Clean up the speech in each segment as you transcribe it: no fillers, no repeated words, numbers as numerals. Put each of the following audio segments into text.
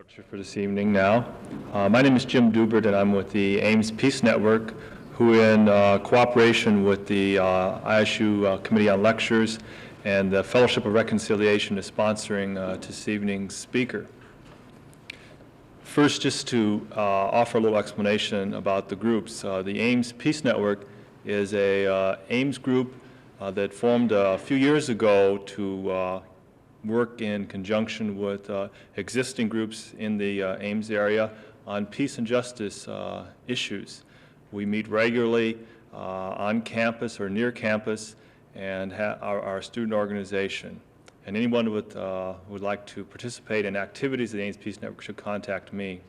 lecture for this evening now. My name is Jim Dubert, and I'm with the Ames Peace Network, who in cooperation with the ISU Committee on Lectures and the Fellowship of Reconciliation is sponsoring this evening's speaker. First, just to offer a little explanation about the groups. The Ames Peace Network is a Ames group that formed a few years ago to work in conjunction with existing groups in the Ames area on peace and justice issues. We meet regularly on campus or near campus and our student organization. And anyone who would like to participate in activities of the Ames Peace Network should contact me.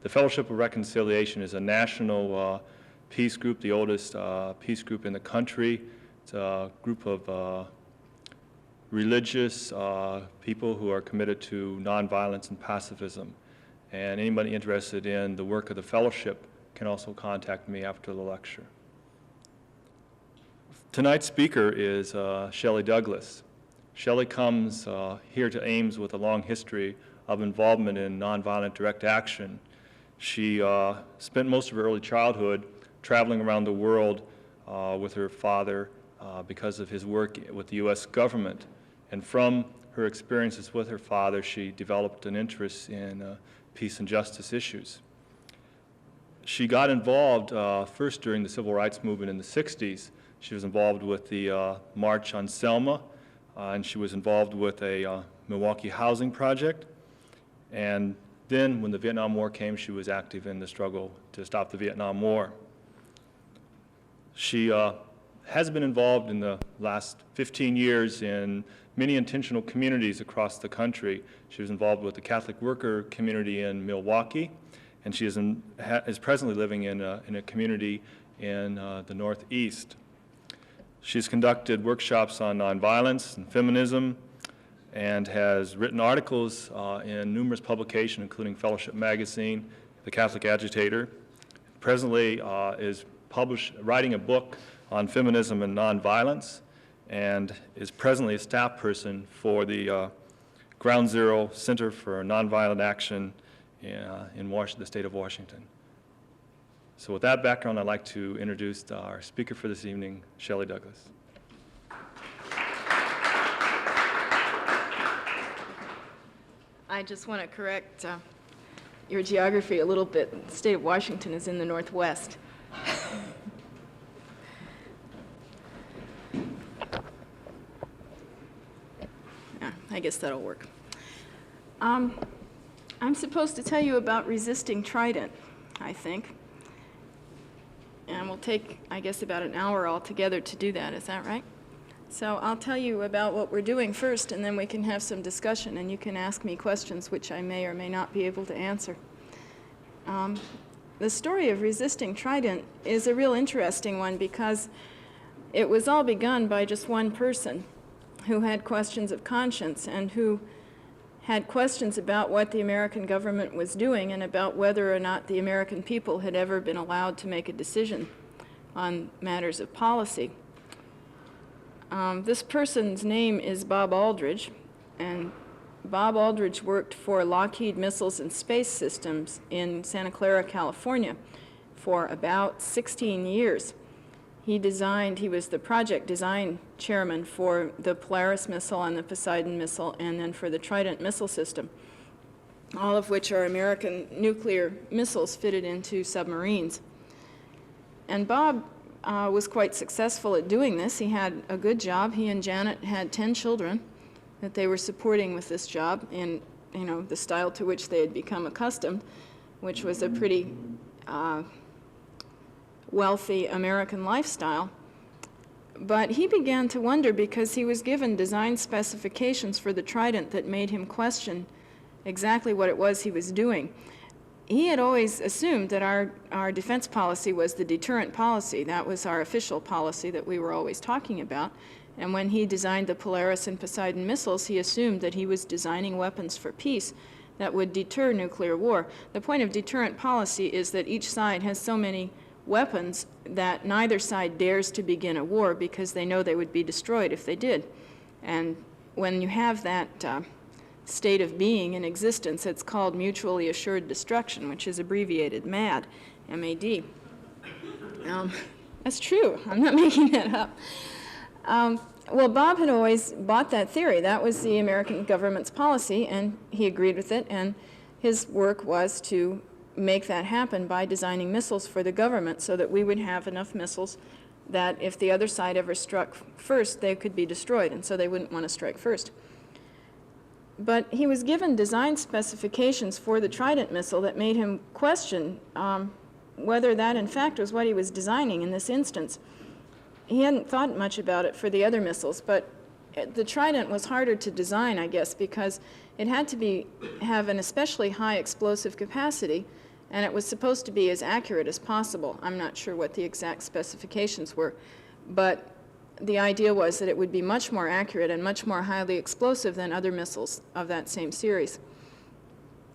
The Fellowship of Reconciliation is a national peace group, the oldest peace group in the country. It's a group of religious people who are committed to nonviolence and pacifism. And anybody interested in the work of the fellowship can also contact me after the lecture. Tonight's speaker is Shelley Douglas. Shelley comes here to Ames with a long history of involvement in nonviolent direct action. She spent most of her early childhood traveling around the world with her father because of his work with the U.S. government. And from her experiences with her father, she developed an interest in peace and justice issues. She got involved first during the civil rights movement in the 60s. She was involved with the March on Selma, and she was involved with a Milwaukee housing project. And then when the Vietnam War came, she was active in the struggle to stop the Vietnam War. She has been involved in the last 15 years in many intentional communities across the country. She was involved with the Catholic worker community in Milwaukee, and she is presently living in a community in the Northeast. She's conducted workshops on nonviolence and feminism and has written articles in numerous publications, including Fellowship Magazine, The Catholic Agitator. Presently is writing a book on feminism and nonviolence, and is presently a staff person for the Ground Zero Center for Nonviolent Action in the state of Washington. So with that background, I'd like to introduce our speaker for this evening, Shelley Douglas. I just want to correct your geography a little bit. The state of Washington is in the Northwest. I guess that'll work. I'm supposed to tell you about resisting Trident, I think. And we'll take, I guess, about an hour altogether to do that. Is that right? So I'll tell you about what we're doing first, and then we can have some discussion, and you can ask me questions which I may or may not be able to answer. The story of resisting Trident is a real interesting one because it was all begun by just one person who had questions of conscience and who had questions about what the American government was doing and about whether or not the American people had ever been allowed to make a decision on matters of policy. This person's name is Bob Aldrich, and Bob Aldrich worked for Lockheed Missiles and Space Systems in Santa Clara, California for about 16 years. He was the project design chairman for the Polaris missile and the Poseidon missile, and then for the Trident missile system, all of which are American nuclear missiles fitted into submarines. And Bob was quite successful at doing this. He had a good job. He and Janet had 10 children that they were supporting with this job in, the style to which they had become accustomed, which was a pretty wealthy American lifestyle. But he began to wonder because he was given design specifications for the Trident that made him question exactly what it was he was doing. He had always assumed that our defense policy was the deterrent policy. That was our official policy that we were always talking about. And when he designed the Polaris and Poseidon missiles, he assumed that he was designing weapons for peace that would deter nuclear war. The point of deterrent policy is that each side has so many weapons that neither side dares to begin a war because they know they would be destroyed if they did. And when you have that state of being in existence. It's called mutually assured destruction, which is abbreviated MAD, M-A-D. That's true. I'm not making that up. Well, Bob had always bought that theory. That was the American government's policy, and he agreed with it, and his work was to make that happen by designing missiles for the government so that we would have enough missiles that if the other side ever struck first, they could be destroyed, and so they wouldn't want to strike first. But he was given design specifications for the Trident missile that made him question whether that in fact was what he was designing in this instance. He hadn't thought much about it for the other missiles, but the Trident was harder to design, I guess, because it had to have an especially high explosive capacity, and it was supposed to be as accurate as possible. I'm not sure what the exact specifications were, but the idea was that it would be much more accurate and much more highly explosive than other missiles of that same series.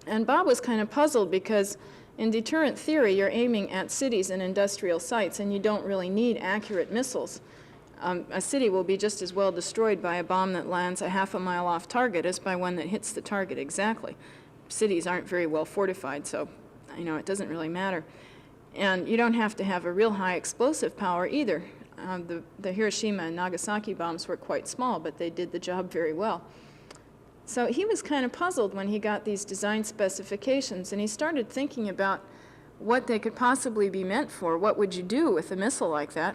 And Bob was kind of puzzled because in deterrent theory, you're aiming at cities and industrial sites, and you don't really need accurate missiles. A city will be just as well destroyed by a bomb that lands a half a mile off target as by one that hits the target exactly. Cities aren't very well fortified, so it doesn't really matter. And you don't have to have a real high explosive power either. The Hiroshima and Nagasaki bombs were quite small, but they did the job very well. So he was kind of puzzled when he got these design specifications, and he started thinking about what they could possibly be meant for. What would you do with a missile like that?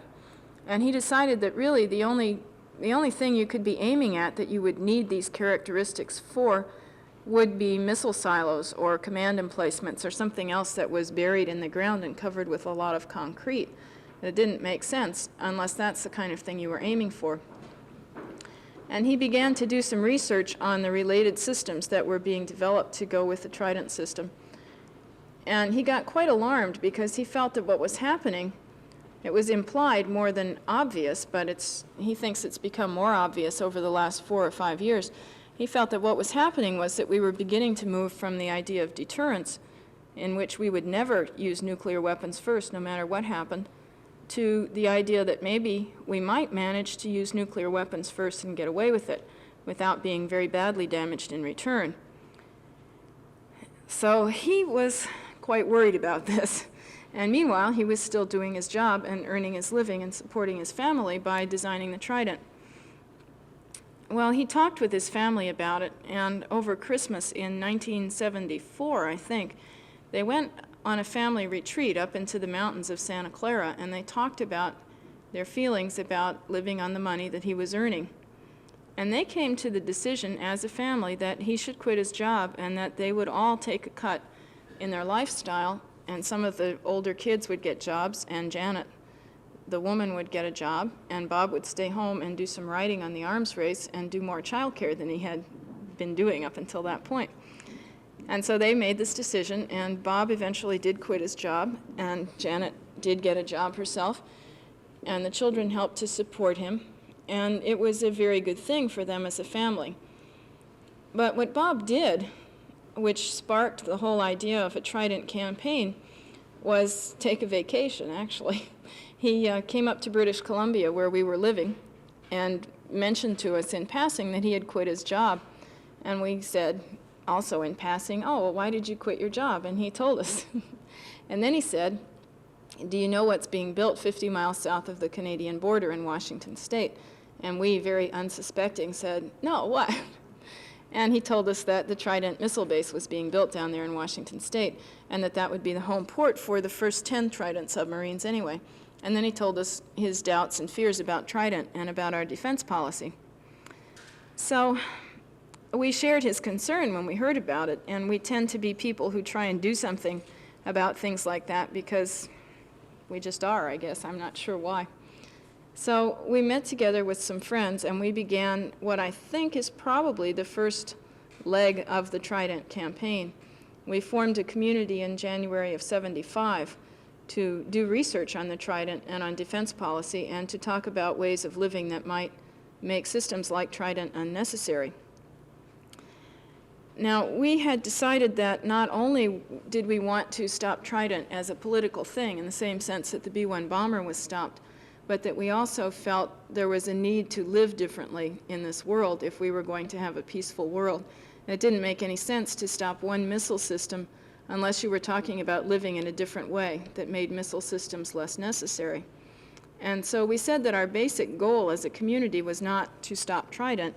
And he decided that really the only thing you could be aiming at that you would need these characteristics for would be missile silos or command emplacements or something else that was buried in the ground and covered with a lot of concrete. It didn't make sense unless that's the kind of thing you were aiming for. And he began to do some research on the related systems that were being developed to go with the Trident system. And he got quite alarmed because he felt that what was happening, it was implied more than obvious, but he thinks it's become more obvious over the last 4 or 5 years. He felt that what was happening was that we were beginning to move from the idea of deterrence, in which we would never use nuclear weapons first, no matter what happened, to the idea that maybe we might manage to use nuclear weapons first and get away with it without being very badly damaged in return. So he was quite worried about this. And meanwhile, he was still doing his job and earning his living and supporting his family by designing the Trident. Well, he talked with his family about it, and over Christmas in 1974, I think, they went on a family retreat up into the mountains of Santa Clara, and they talked about their feelings about living on the money that he was earning. And they came to the decision as a family that he should quit his job and that they would all take a cut in their lifestyle, and some of the older kids would get jobs, and Janet, the woman, would get a job, and Bob would stay home and do some writing on the arms race and do more childcare than he had been doing up until that point. And so they made this decision, and Bob eventually did quit his job, and Janet did get a job herself, and the children helped to support him, and it was a very good thing for them as a family. But what Bob did, which sparked the whole idea of a Trident campaign, was take a vacation, actually. He came up to British Columbia, where we were living, and mentioned to us in passing that he had quit his job, and we said, also in passing, "Oh, well, why did you quit your job?" And he told us. And then he said, "Do you know what's being built 50 miles south of the Canadian border in Washington State?" And we, very unsuspecting, said, "No, what?" And he told us that the Trident missile base was being built down there in Washington State, and that would be the home port for the first 10 Trident submarines anyway. And then he told us his doubts and fears about Trident and about our defense policy. So we shared his concern when we heard about it, and we tend to be people who try and do something about things like that because we just are, I guess. I'm not sure why. So we met together with some friends, and we began what I think is probably the first leg of the Trident campaign. We formed a community in January of '75 to do research on the Trident and on defense policy and to talk about ways of living that might make systems like Trident unnecessary. Now, we had decided that not only did we want to stop Trident as a political thing in the same sense that the B-1 bomber was stopped, but that we also felt there was a need to live differently in this world if we were going to have a peaceful world, It didn't make any sense to stop one missile system unless you were talking about living in a different way that made missile systems less necessary. And so we said that our basic goal as a community was not to stop Trident,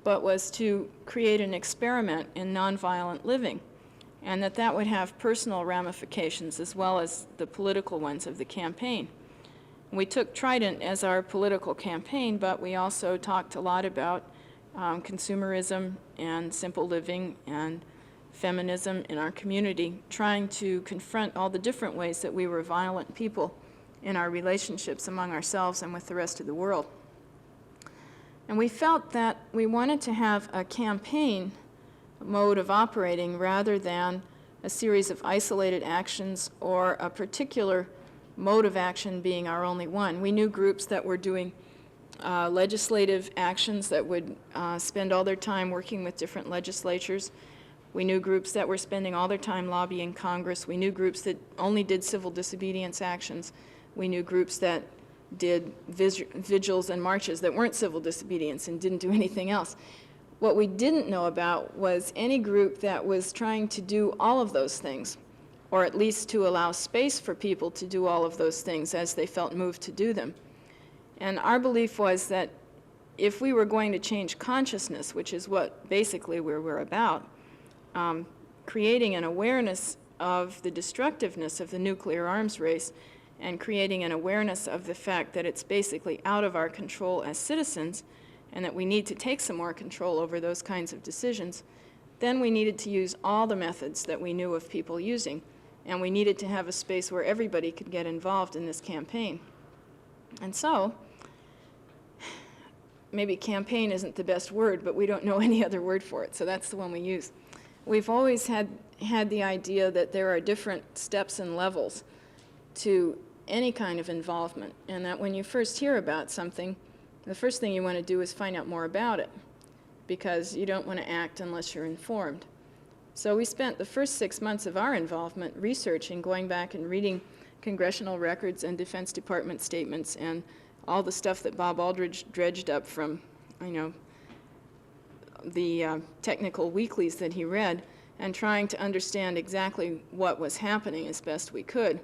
but was to create an experiment in nonviolent living, and that would have personal ramifications as well as the political ones of the campaign. We took Trident as our political campaign, but we also talked a lot about consumerism and simple living and feminism in our community, trying to confront all the different ways that we were violent people in our relationships among ourselves and with the rest of the world. And we felt that we wanted to have a campaign mode of operating rather than a series of isolated actions or a particular mode of action being our only one. We knew groups that were doing legislative actions that would spend all their time working with different legislatures. We knew groups that were spending all their time lobbying Congress. We knew groups that only did civil disobedience actions. We knew groups that did vigils and marches that weren't civil disobedience and didn't do anything else. What we didn't know about was any group that was trying to do all of those things, or at least to allow space for people to do all of those things as they felt moved to do them. And our belief was that if we were going to change consciousness, which is what basically we're about, creating an awareness of the destructiveness of the nuclear arms race and creating an awareness of the fact that it's basically out of our control as citizens and that we need to take some more control over those kinds of decisions, then we needed to use all the methods that we knew of people using, and we needed to have a space where everybody could get involved in this campaign. And so, maybe campaign isn't the best word, but we don't know any other word for it, so that's the one we use. We've always had the idea that there are different steps and levels to any kind of involvement, and that when you first hear about something, the first thing you want to do is find out more about it, because you don't want to act unless you're informed. So we spent the first 6 months of our involvement researching, going back and reading congressional records and Defense Department statements and all the stuff that Bob Aldridge dredged up from, the technical weeklies that he read, and trying to understand exactly what was happening as best we could.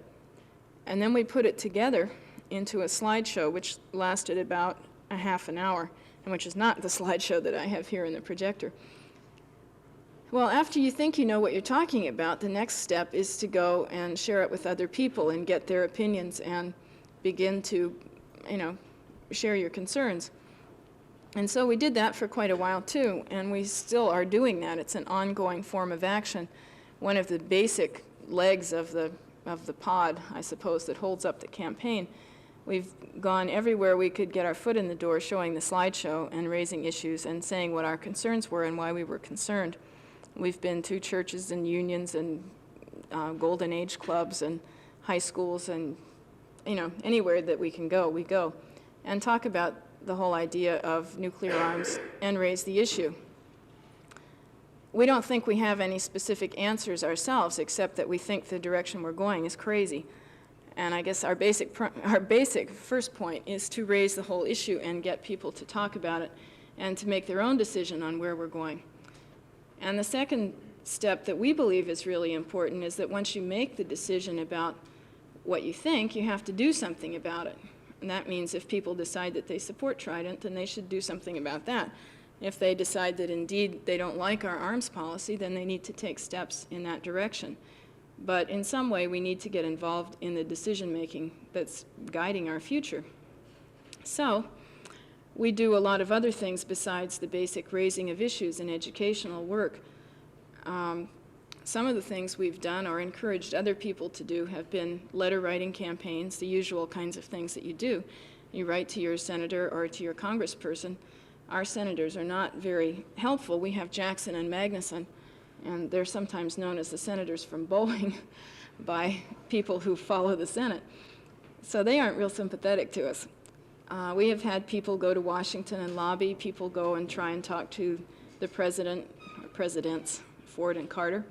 And then we put it together into a slideshow which lasted about a half an hour, and which is not the slideshow that I have here in the projector. Well, after you think you know what you're talking about, the next step is to go and share it with other people and get their opinions and begin to, share your concerns. And so we did that for quite a while too, and we still are doing that. It's an ongoing form of action. One of the basic legs of the pod, I suppose, that holds up the campaign. We've gone everywhere we could get our foot in the door, showing the slideshow and raising issues and saying what our concerns were and why we were concerned. We've been to churches and unions and Golden Age clubs and high schools and, anywhere that we can go, we go, and talk about the whole idea of nuclear arms and raise the issue. We don't think we have any specific answers ourselves, except that we think the direction we're going is crazy. And I guess our basic first point is to raise the whole issue and get people to talk about it and to make their own decision on where we're going. And the second step that we believe is really important is that once you make the decision about what you think, you have to do something about it. And that means if people decide that they support Trident, then they should do something about that. If they decide that indeed they don't like our arms policy, then they need to take steps in that direction. But in some way, we need to get involved in the decision-making that's guiding our future. So we do a lot of other things besides the basic raising of issues and educational work. Some of the things we've done or encouraged other people to do have been letter-writing campaigns, the usual kinds of things that you do. You write to your senator or to your congressperson. Our senators are not very helpful. We have Jackson and Magnuson, and they're sometimes known as the senators from Bowling by people who follow the Senate. So they aren't real sympathetic to us. We have had people go to Washington and lobby. People go and try and talk to the president, or presidents, Ford and Carter.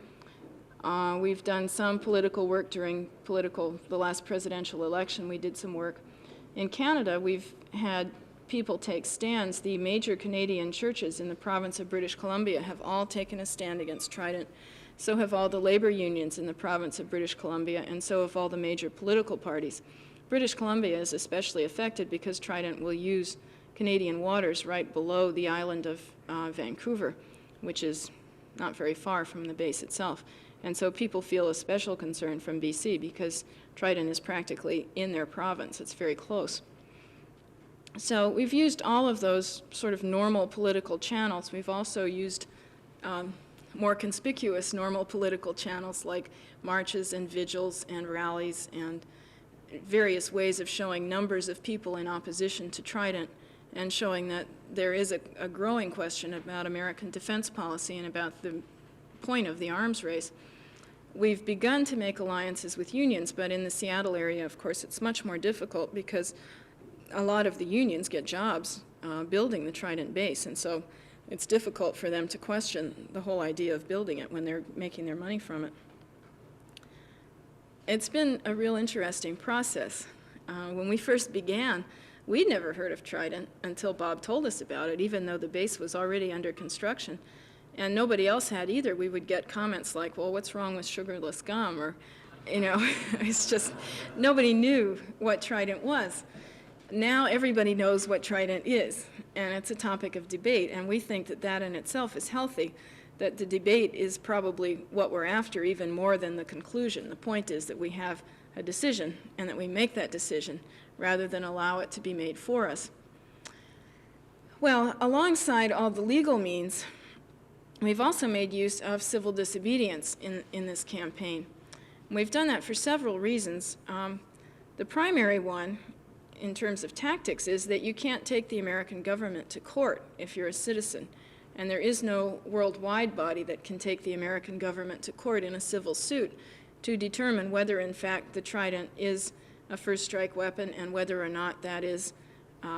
We've done some political work during the last presidential election. We did some work. In Canada, we've had people take stands, the major Canadian churches in the province of British Columbia have all taken a stand against Trident. So have all the labor unions in the province of British Columbia, and so have all the major political parties. British Columbia is especially affected because Trident will use Canadian waters right below the island of Vancouver, which is not very far from the base itself. And so people feel a special concern from BC because Trident is practically in their province. It's very close. So we've used all of those sort of normal political channels. We've also used more conspicuous normal political channels like marches and vigils and rallies and various ways of showing numbers of people in opposition to Trident and showing that there is a growing question about American defense policy and about the point of the arms race. We've begun to make alliances with unions, but in the Seattle area, of course, it's much more difficult because a lot of the unions get jobs building the Trident base, and so it's difficult for them to question the whole idea of building it when they're making their money from it. It's been a real interesting process. When we first began, we'd never heard of Trident until Bob told us about it, even though the base was already under construction. And nobody else had either. We would get comments like, well, what's wrong with sugarless gum? Or, you know, it's just, nobody knew what Trident was. Now everybody knows what Trident is, and it's a topic of debate, and we think that that in itself is healthy, that the debate is probably what we're after even more than the conclusion. The point is that we have a decision, and that we make that decision rather than allow it to be made for us. Well, alongside all the legal means, we've also made use of civil disobedience in this campaign. We've done that for several reasons. The primary one, in terms of tactics, is that you can't take the American government to court if you're a citizen. And there is no worldwide body that can take the American government to court in a civil suit to determine whether, in fact, the Trident is a first strike weapon and whether or not that is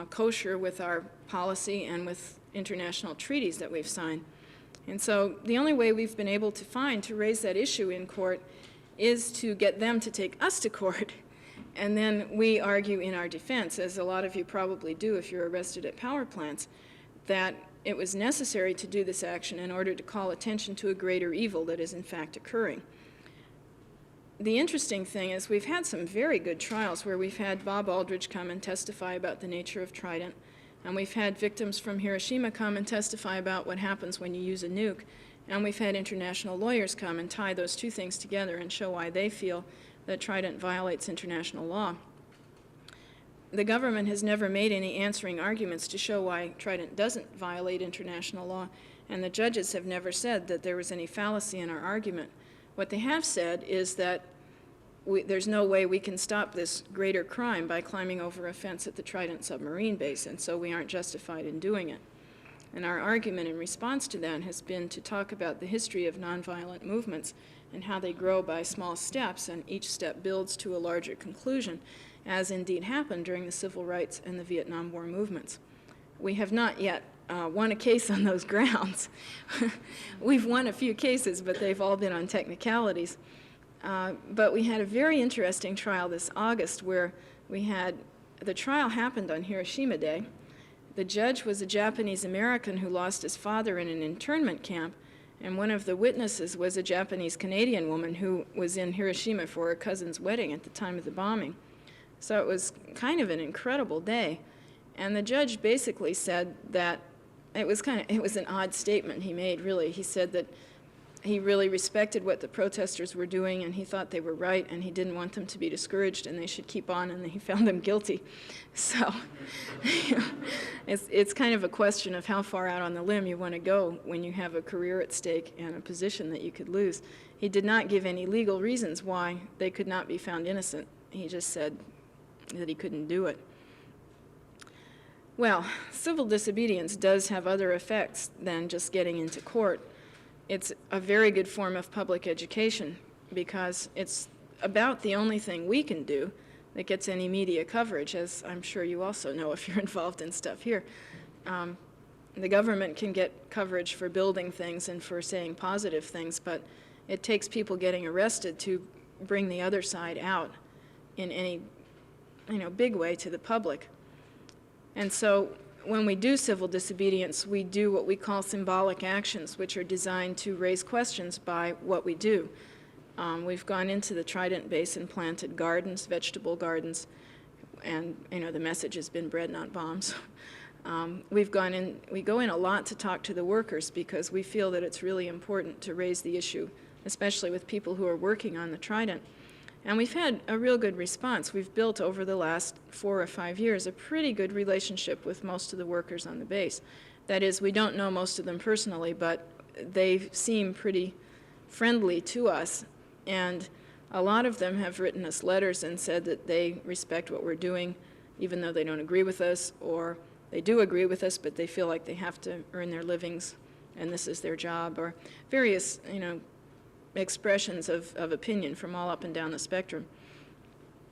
kosher with our policy and with international treaties that we've signed. And so the only way we've been able to find to raise that issue in court is to get them to take us to court. And then we argue in our defense, as a lot of you probably do if you're arrested at power plants, that it was necessary to do this action in order to call attention to a greater evil that is in fact occurring. The interesting thing is we've had some very good trials where we've had Bob Aldridge come and testify about the nature of Trident, and we've had victims from Hiroshima come and testify about what happens when you use a nuke, and we've had international lawyers come and tie those two things together and show why they feel that Trident violates international law. The government has never made any answering arguments to show why Trident doesn't violate international law, and the judges have never said that there was any fallacy in our argument. What they have said is that there's no way we can stop this greater crime by climbing over a fence at the Trident submarine base, and so we aren't justified in doing it. And our argument in response to that has been to talk about the history of nonviolent movements and how they grow by small steps, and each step builds to a larger conclusion, as indeed happened during the civil rights and the Vietnam War movements. We have not yet won a case on those grounds. We've won a few cases, but they've all been on technicalities. But we had a very interesting trial this August where the trial happened on Hiroshima Day. The judge was a Japanese American who lost his father in an internment camp, and one of the witnesses was a Japanese Canadian woman who was in Hiroshima for her cousin's wedding at the time of the bombing. So it was kind of an incredible day. And the judge basically said that it was an odd statement he made, really. He said that he really respected what the protesters were doing, and he thought they were right, and he didn't want them to be discouraged, and they should keep on, and he found them guilty. So it's kind of a question of how far out on the limb you want to go when you have a career at stake and a position that you could lose. He did not give any legal reasons why they could not be found innocent. He just said that he couldn't do it. Well, civil disobedience does have other effects than just getting into court. It's a very good form of public education because it's about the only thing we can do that gets any media coverage, as I'm sure you also know if you're involved in stuff here. The government can get coverage for building things and for saying positive things, but it takes people getting arrested to bring the other side out in any big way to the public. And so when we do civil disobedience, we do what we call symbolic actions, which are designed to raise questions by what we do. We've gone into the Trident Basin, planted gardens, vegetable gardens, and the message has been bread, not bombs. We go in a lot to talk to the workers because we feel that it's really important to raise the issue, especially with people who are working on the Trident. And we've had a real good response. We've built over the last 4 or 5 years a pretty good relationship with most of the workers on the base. That is, we don't know most of them personally, but they seem pretty friendly to us. And a lot of them have written us letters and said that they respect what we're doing, even though they don't agree with us, or they do agree with us, but they feel like they have to earn their livings, and this is their job, or various, expressions of opinion from all up and down the spectrum.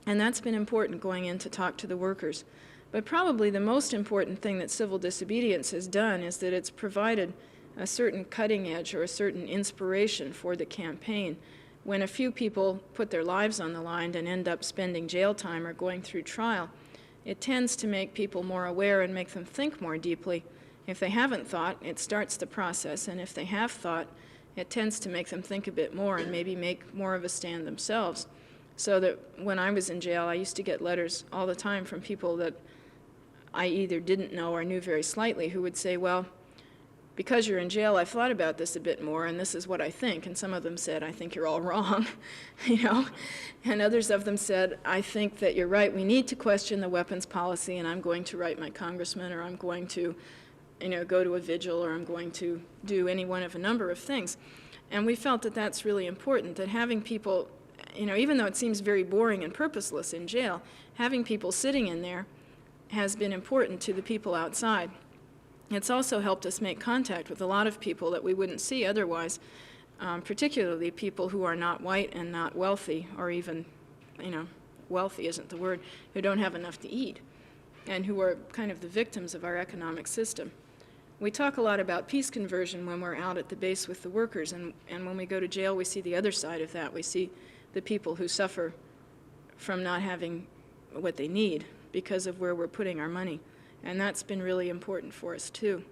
And that's been important, going in to talk to the workers. But probably the most important thing that civil disobedience has done is that it's provided a certain cutting edge or a certain inspiration for the campaign. When a few people put their lives on the line and end up spending jail time or going through trial, it tends to make people more aware and make them think more deeply. If they haven't thought, it starts the process, and if they have thought, it tends to make them think a bit more and maybe make more of a stand themselves. So that when I was in jail, I used to get letters all the time from people that I either didn't know or knew very slightly, who would say, well, because you're in jail, I've thought about this a bit more, and this is what I think. And some of them said, I think you're all wrong, And others of them said, I think that you're right. We need to question the weapons policy, and I'm going to write my congressman, or I'm going to go to a vigil, or I'm going to do any one of a number of things. And we felt that that's really important, that having people, even though it seems very boring and purposeless in jail, having people sitting in there has been important to the people outside. It's also helped us make contact with a lot of people that we wouldn't see otherwise, particularly people who are not white and not wealthy, or even, wealthy isn't the word, who don't have enough to eat, and who are kind of the victims of our economic system. We talk a lot about peace conversion when we're out at the base with the workers, and when we go to jail, we see the other side of that. We see the people who suffer from not having what they need because of where we're putting our money, and that's been really important for us, too.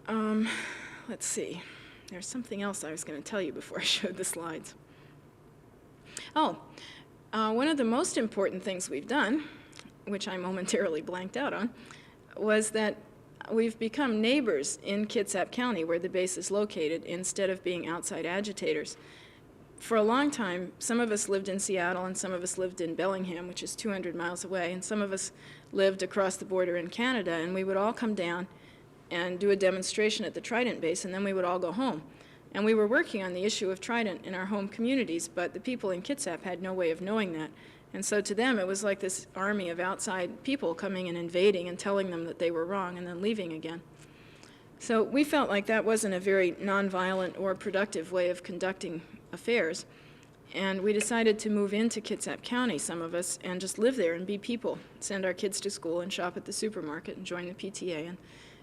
Let's see. There's something else I was going to tell you before I showed the slides. One of the most important things we've done, which I momentarily blanked out on, was that we've become neighbors in Kitsap County, where the base is located, instead of being outside agitators. For a long time, some of us lived in Seattle, and some of us lived in Bellingham, which is 200 miles away, and some of us lived across the border in Canada, and we would all come down and do a demonstration at the Trident base, and then we would all go home. And we were working on the issue of Trident in our home communities, but the people in Kitsap had no way of knowing that. And so to them, it was like this army of outside people coming and invading and telling them that they were wrong and then leaving again. So we felt like that wasn't a very nonviolent or productive way of conducting affairs. And we decided to move into Kitsap County, some of us, and just live there and be people, send our kids to school and shop at the supermarket and join the PTA and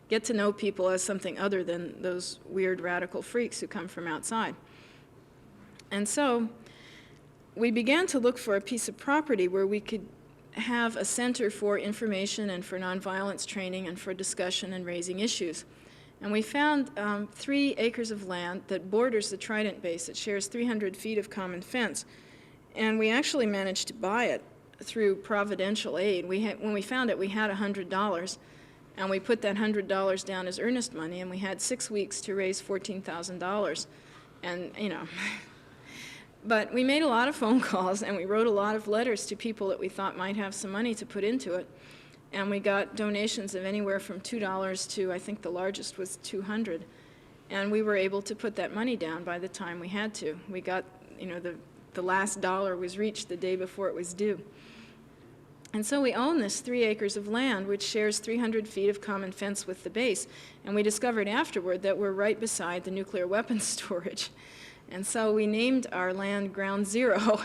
get to know people as something other than those weird radical freaks who come from outside. And so we began to look for a piece of property where we could have a center for information and for nonviolence training and for discussion and raising issues. And we found 3 acres of land that borders the Trident base. It shares 300 feet of common fence. And we actually managed to buy it through providential aid. When we found it, we had $100, and we put that $100 down as earnest money, and we had 6 weeks to raise $14,000. And, but we made a lot of phone calls, and we wrote a lot of letters to people that we thought might have some money to put into it. And we got donations of anywhere from $2 to, I think the largest was $200. And we were able to put that money down by the time we had to. We got, the last dollar was reached the day before it was due. And so we own this 3 acres of land, which shares 300 feet of common fence with the base. And we discovered afterward that we're right beside the nuclear weapons storage. And so we named our land Ground Zero,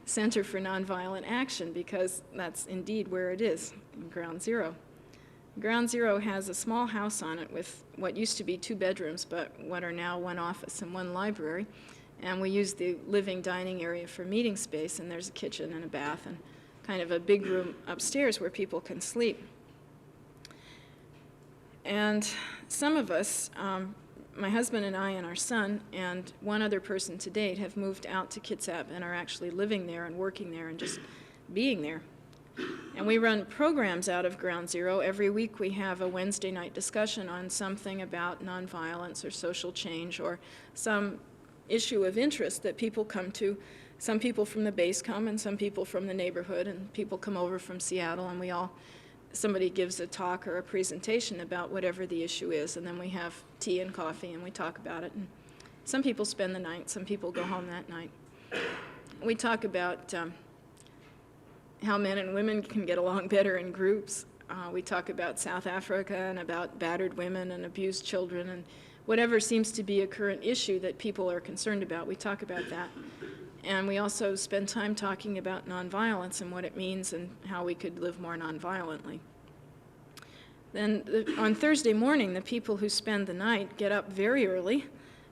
Center for Nonviolent Action, because that's indeed where it is, Ground Zero. Ground Zero has a small house on it with what used to be 2 bedrooms, but what are now 1 office and 1 library. And we use the living dining area for meeting space, and there's a kitchen and a bath and kind of a big room upstairs where people can sleep. And some of us, my husband and I and our son and one other person to date, have moved out to Kitsap and are actually living there and working there and just being there. And we run programs out of Ground Zero. Every week we have a Wednesday night discussion on something about nonviolence or social change or some issue of interest that people come to. Some people from the base come and some people from the neighborhood, and people come over from Seattle, and somebody gives a talk or a presentation about whatever the issue is, and then we have tea and coffee and we talk about it. And some people spend the night, some people go home that night. We talk about how men and women can get along better in groups. We talk about South Africa and about battered women and abused children and whatever seems to be a current issue that people are concerned about. We talk about that. And we also spend time talking about nonviolence and what it means and how we could live more nonviolently. Then on Thursday morning, the people who spend the night get up very early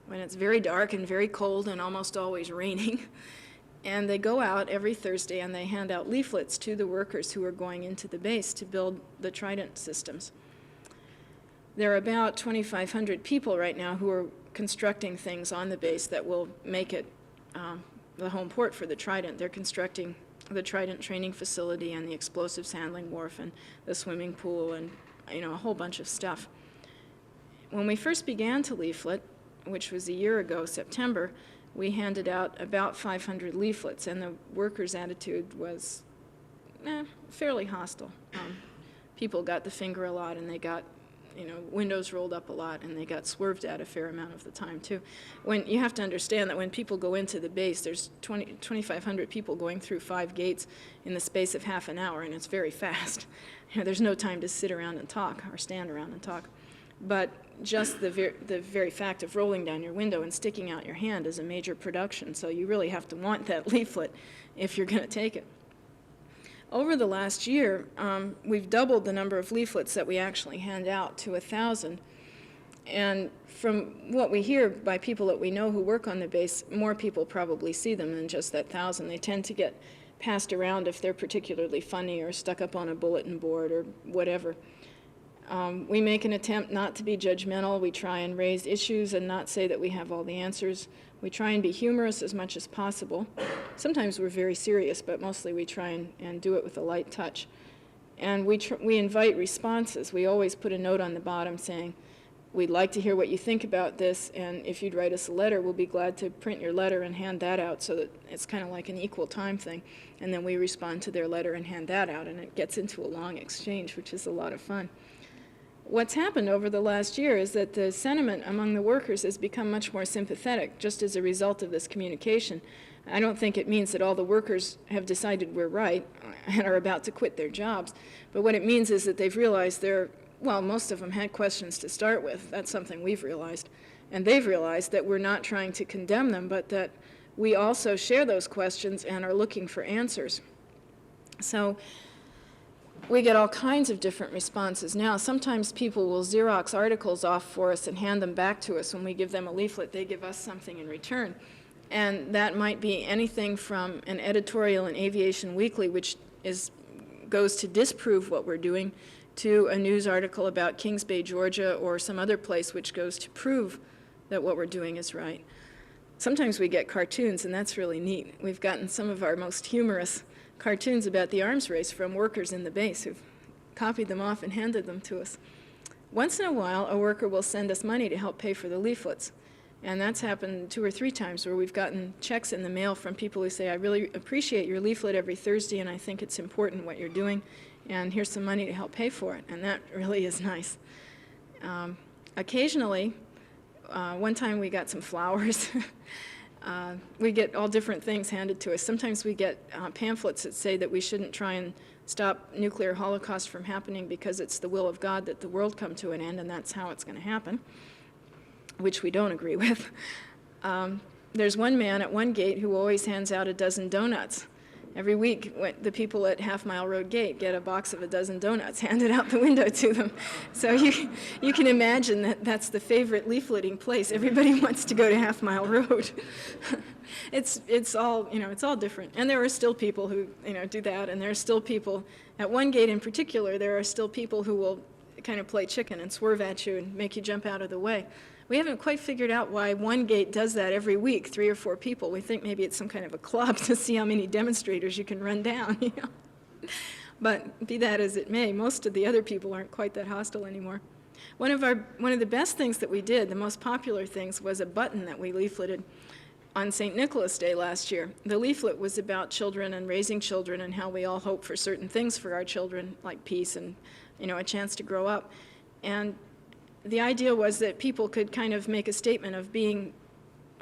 when it's very dark and very cold and almost always raining. And they go out every Thursday and they hand out leaflets to the workers who are going into the base to build the Trident systems. There are about 2,500 people right now who are constructing things on the base that will make it the home port for the Trident. They're constructing the Trident training facility and the explosives handling wharf and the swimming pool and a whole bunch of stuff. When we first began to leaflet, which was a year ago, September, we handed out about 500 leaflets, and the workers' attitude was fairly hostile. People got the finger a lot, and they got windows rolled up a lot, and they got swerved at a fair amount of the time, too. You have to understand that when people go into the base, there's 2,500 people going through 5 gates in the space of half an hour, and it's very fast. There's no time to sit around and talk or stand around and talk. But just the very fact of rolling down your window and sticking out your hand is a major production, so you really have to want that leaflet if you're going to take it. Over the last year, we've doubled the number of leaflets that we actually hand out to 1,000. And from what we hear by people that we know who work on the base, more people probably see them than just that 1,000. They tend to get passed around if they're particularly funny or stuck up on a bulletin board or whatever. We make an attempt not to be judgmental. We try and raise issues and not say that we have all the answers. We try and be humorous as much as possible. Sometimes we're very serious, but mostly we try and do it with a light touch. And we invite responses. We always put a note on the bottom saying, we'd like to hear what you think about this, and if you'd write us a letter, we'll be glad to print your letter and hand that out so that it's kind of like an equal time thing. And then we respond to their letter and hand that out, and it gets into a long exchange, which is a lot of fun. What's happened over the last year is that the sentiment among the workers has become much more sympathetic just as a result of this communication. I don't think it means that all the workers have decided we're right and are about to quit their jobs, but what it means is that they've realized most of them had questions to start with. That's something we've realized. And they've realized that we're not trying to condemn them, but that we also share those questions and are looking for answers. So we get all kinds of different responses now. Sometimes people will Xerox articles off for us and hand them back to us. When we give them a leaflet, they give us something in return. And that might be anything from an editorial in Aviation Weekly, which goes to disprove what we're doing, to a news article about Kings Bay, Georgia, or some other place which goes to prove that what we're doing is right. Sometimes we get cartoons, and that's really neat. We've gotten some of our most humorous cartoons about the arms race from workers in the base who've copied them off and handed them to us. Once in a while, a worker will send us money to help pay for the leaflets. And that's happened 2 or 3 times where we've gotten checks in the mail from people who say, I really appreciate your leaflet every Thursday, and I think it's important what you're doing, and here's some money to help pay for it. And that really is nice. Occasionally, one time we got some flowers. We get all different things handed to us. Sometimes we get pamphlets that say that we shouldn't try and stop nuclear holocaust from happening because it's the will of God that the world come to an end, and that's how it's going to happen, which we don't agree with. There's one man at one gate who always hands out a dozen donuts. Every week, the people at Half Mile Road Gate get a box of a dozen donuts handed out the window to them. So you can imagine that that's the favorite leafleting place. Everybody wants to go to Half Mile Road. It's all different. And there are still people who do that, and there are still people at one gate in particular. There are still people who will kind of play chicken and swerve at you and make you jump out of the way. We haven't quite figured out why one gate does that every week, 3 or 4 people. We think maybe it's some kind of a club to see how many demonstrators you can run down, you know. But be that as it may, most of the other people aren't quite that hostile anymore. One of the best things that we did, the most popular things, was a button that we leafleted on St. Nicholas Day last year. The leaflet was about children and raising children and how we all hope for certain things for our children, like peace and, you know, a chance to grow up. And the idea was that people could kind of make a statement of being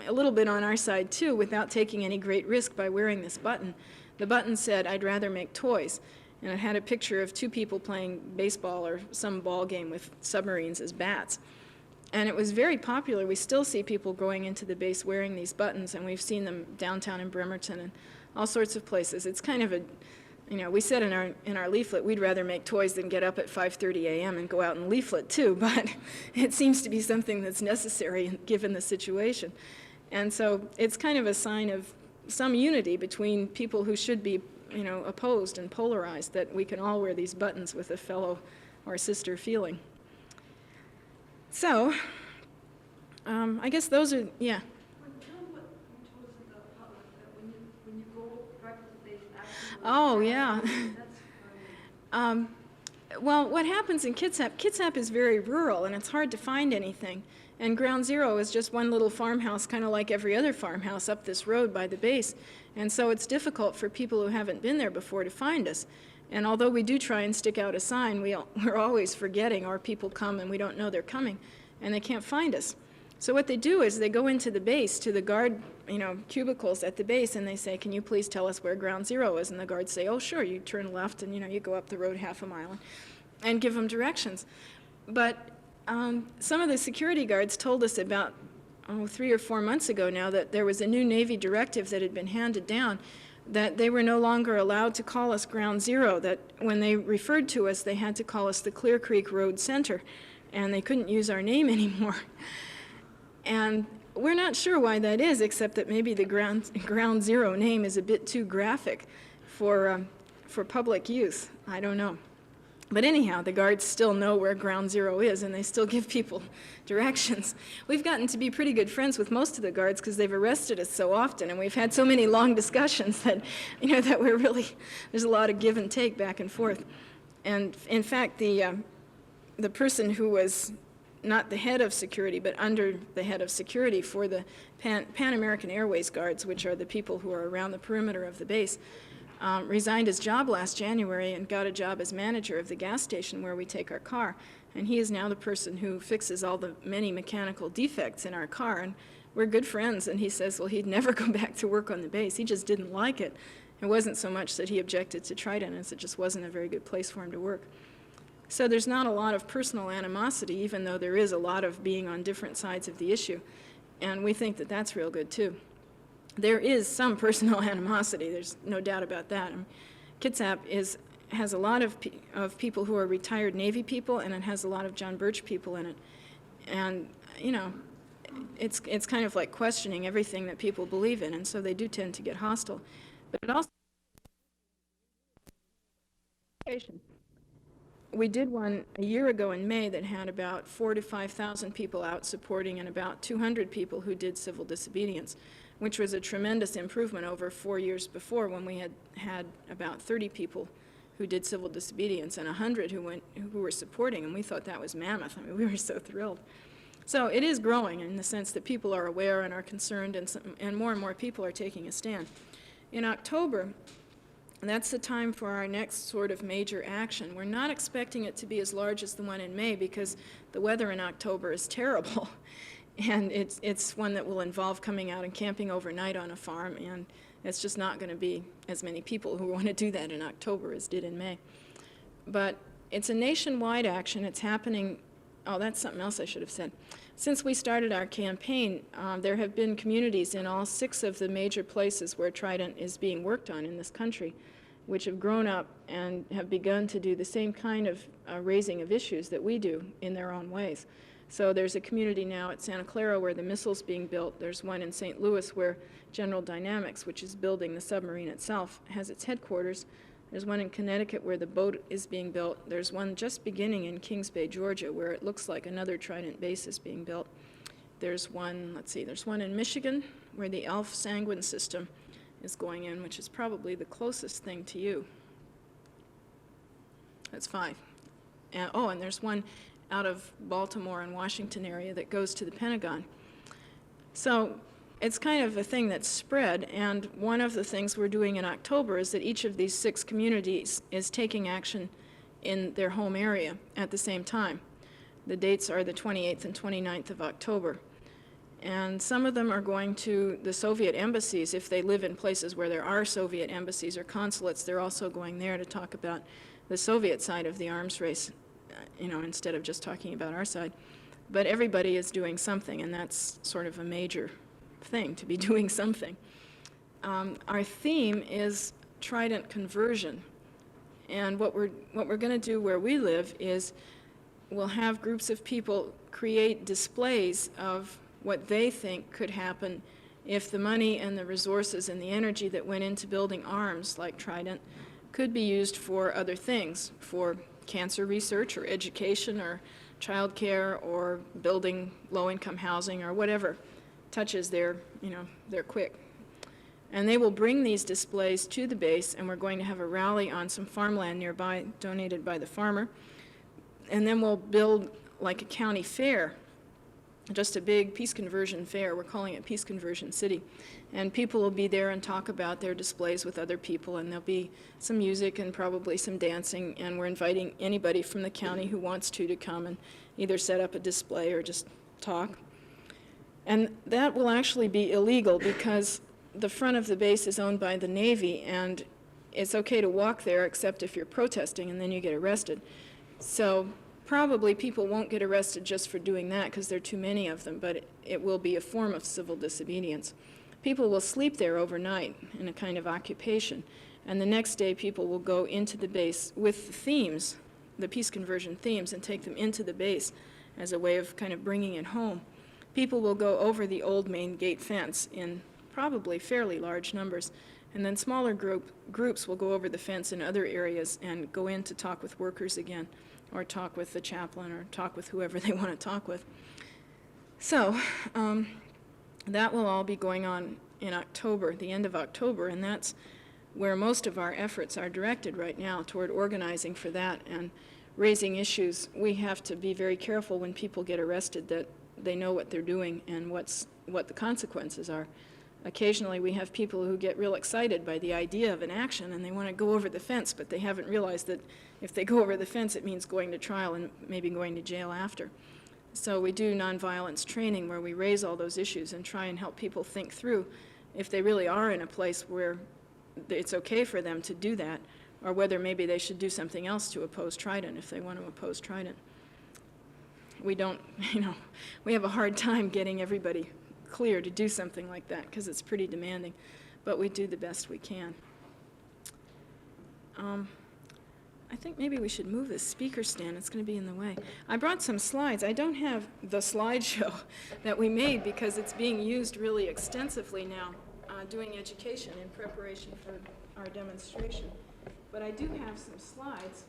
a little bit on our side too without taking any great risk by wearing this button. The button said, "I'd rather make toys." And it had a picture of 2 people playing baseball or some ball game with submarines as bats. And it was very popular. We still see people going into the base wearing these buttons, and we've seen them downtown in Bremerton and all sorts of places. It's kind of a, you know, we said in our leaflet we'd rather make toys than get up at 5:30 a.m. and go out and leaflet too, but it seems to be something that's necessary given the situation. And so it's kind of a sign of some unity between people who should be, you know, opposed and polarized, that we can all wear these buttons with a fellow or sister feeling. So, I guess those are, yeah. Oh, yeah. Well, what happens in Kitsap is very rural, and it's hard to find anything. And Ground Zero is just one little farmhouse, kind of like every other farmhouse up this road by the base. And so it's difficult for people who haven't been there before to find us. And although we do try and stick out a sign, we're always forgetting, or people come and we don't know they're coming, and they can't find us. So what they do is they go into the base, to the guard, you know, cubicles at the base, and they say, "Can you please tell us where Ground Zero is?" And the guards say, "Oh, sure, you turn left, and, you know, you go up the road half a mile," and give them directions. But some of the security guards told us about 3 or 4 months ago now that there was a new Navy directive that had been handed down, that they were no longer allowed to call us Ground Zero, that when they referred to us, they had to call us the Clear Creek Road Center, and they couldn't use our name anymore. And we're not sure why that is, except that maybe the Ground Zero name is a bit too graphic for public use. I don't know. But anyhow, the guards still know where Ground Zero is, and they still give people directions. We've gotten to be pretty good friends with most of the guards because they've arrested us so often, and we've had so many long discussions that, you know, that we're really, there's a lot of give and take back and forth. And in fact, the person who was not the head of security, but under the head of security for the Pan American Airways guards, which are the people who are around the perimeter of the base, resigned his job last January and got a job as manager of the gas station where we take our car. And he is now the person who fixes all the many mechanical defects in our car. And we're good friends. And he says, well, he'd never go back to work on the base. He just didn't like it. It wasn't so much that he objected to Trident as it just wasn't a very good place for him to work. So there's not a lot of personal animosity, even though there is a lot of being on different sides of the issue. And we think that that's real good, too. There is some personal animosity, there's no doubt about that. Kitsap has a lot of people who are retired Navy people, and it has a lot of John Birch people in it. And, you know, it's kind of like questioning everything that people believe in, and so they do tend to get hostile. But it also... We did one a year ago in May that had about 4,000 to 5,000 people out supporting and about 200 people who did civil disobedience, which was a tremendous improvement over 4 years before when we had about 30 people who did civil disobedience and 100 who were supporting, and we thought that was mammoth. I mean, we were so thrilled. So it is growing in the sense that people are aware and are concerned, and more people are taking a stand. In October, that's the time for our next sort of major action. We're not expecting it to be as large as the one in May because the weather in October is terrible. And it's one that will involve coming out and camping overnight on a farm, and it's just not going to be as many people who want to do that in October as did in May. But it's a nationwide action. It's happening, oh, that's something else I should have said. Since we started our campaign, there have been communities in all 6 of the major places where Trident is being worked on in this country, which have grown up and have begun to do the same kind of raising of issues that we do in their own ways. So there's a community now at Santa Clara where the missile's being built. There's one in St. Louis where General Dynamics, which is building the submarine itself, has its headquarters. There's one in Connecticut where the boat is being built. There's one just beginning in Kings Bay, Georgia, where it looks like another Trident base is being built. There's one, let's see, there's one in Michigan where the Alf Sanguine system is going in, which is probably the closest thing to you. That's 5. And there's one out of Baltimore and Washington area that goes to the Pentagon. So it's kind of a thing that's spread, and one of the things we're doing in October is that each of these 6 communities is taking action in their home area at the same time. The dates are the 28th and 29th of October. And some of them are going to the Soviet embassies. If they live in places where there are Soviet embassies or consulates, they're also going there to talk about the Soviet side of the arms race, instead of just talking about our side. But everybody is doing something, and that's sort of a major thing, to be doing something. Our theme is Trident conversion. And what we're going to do where we live is we'll have groups of people create displays of what they think could happen if the money and the resources and the energy that went into building arms like Trident could be used for other things, for cancer research or education or childcare or building low-income housing or whatever touches their quick. And they will bring these displays to the base, and we're going to have a rally on some farmland nearby donated by the farmer. And then we'll build like a county fair, just a big peace conversion fair. We're calling it Peace Conversion City. And people will be there and talk about their displays with other people, and there'll be some music and probably some dancing, and we're inviting anybody from the county who wants to come and either set up a display or just talk. And that will actually be illegal because the front of the base is owned by the Navy, and it's okay to walk there except if you're protesting, and then you get arrested. So probably people won't get arrested just for doing that because there are too many of them, but it will be a form of civil disobedience. People will sleep there overnight in a kind of occupation, and the next day people will go into the base with the themes, the peace conversion themes, and take them into the base as a way of kind of bringing it home. People will go over the old main gate fence in probably fairly large numbers, and then smaller groups will go over the fence in other areas and go in to talk with workers again, or talk with the chaplain, or talk with whoever they want to talk with. So that will all be going on in October, the end of October, and that's where most of our efforts are directed right now, toward organizing for that and raising issues. We have to be very careful when people get arrested that they know what they're doing and what the consequences are. Occasionally we have people who get real excited by the idea of an action and they want to go over the fence, but they haven't realized that if they go over the fence it means going to trial and maybe going to jail after. So we do nonviolence training where we raise all those issues and try and help people think through if they really are in a place where it's okay for them to do that, or whether maybe they should do something else to oppose Trident if they want to oppose Trident. We don't, we have a hard time getting everybody clear to do something like that because it's pretty demanding, but we do the best we can. I think maybe we should move this speaker stand. It's going to be in the way. I brought some slides. I don't have the slideshow that we made because it's being used really extensively now doing education in preparation for our demonstration. But I do have some slides